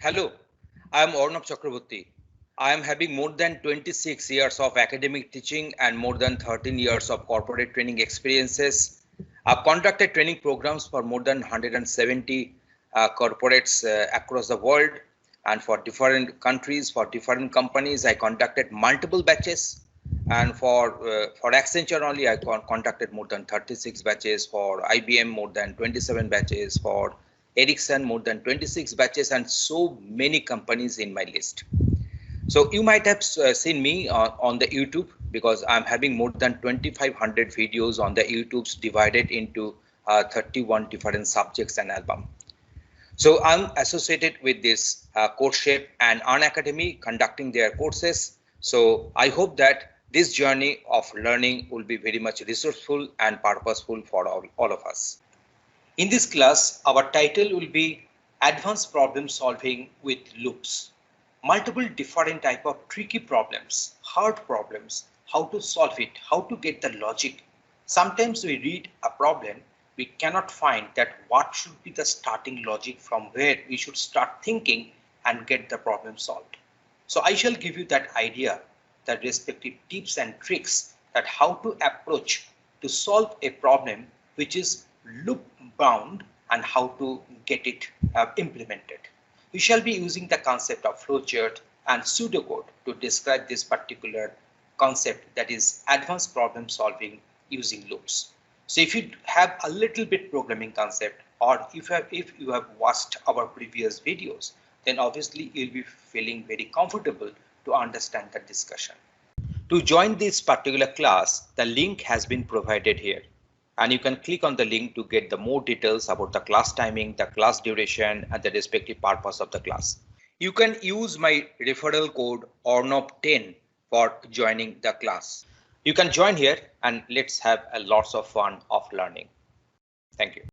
Hello, I am Arnab Chakraborty. I am having more than 26 years of academic teaching and more than 13 years of corporate training experiences. I've conducted training programs for more than 170 corporates across the world, and for different countries, for different companies. I conducted multiple batches, and for Accenture only, I conducted more than 36 batches. For IBM, more than 27 batches. For Ericsson, more than 26 batches, and so many companies in my list. So you might have seen me on the YouTube, because I'm having more than 2,500 videos on the YouTubes divided into 31 different subjects and album. So I'm associated with this CodeChef and Unacademy conducting their courses. So I hope that this journey of learning will be very much resourceful and purposeful for all of us. In this class, our title will be Advanced Problem Solving with Loops. Multiple different type of tricky problems, hard problems, how to solve it, how to get the logic. Sometimes we read a problem, we cannot find that what should be the starting logic from where we should start thinking and get the problem solved. So I shall give you that idea, the respective tips and tricks that how to approach to solve a problem which is loop bound and how to get it implemented. We shall be using the concept of flowchart and pseudocode to describe this particular concept, that is advanced problem solving using loops. So if you have a little bit programming concept, or if you have watched our previous videos, then obviously you'll be feeling very comfortable to understand the discussion. To join this particular class, the link has been provided here, and you can click on the link to get the more details about the class timing, the class duration, and the respective purpose of the class. You can use my referral code ORNOP10 for joining the class. You can join here and let's have a lots of fun of learning. Thank you.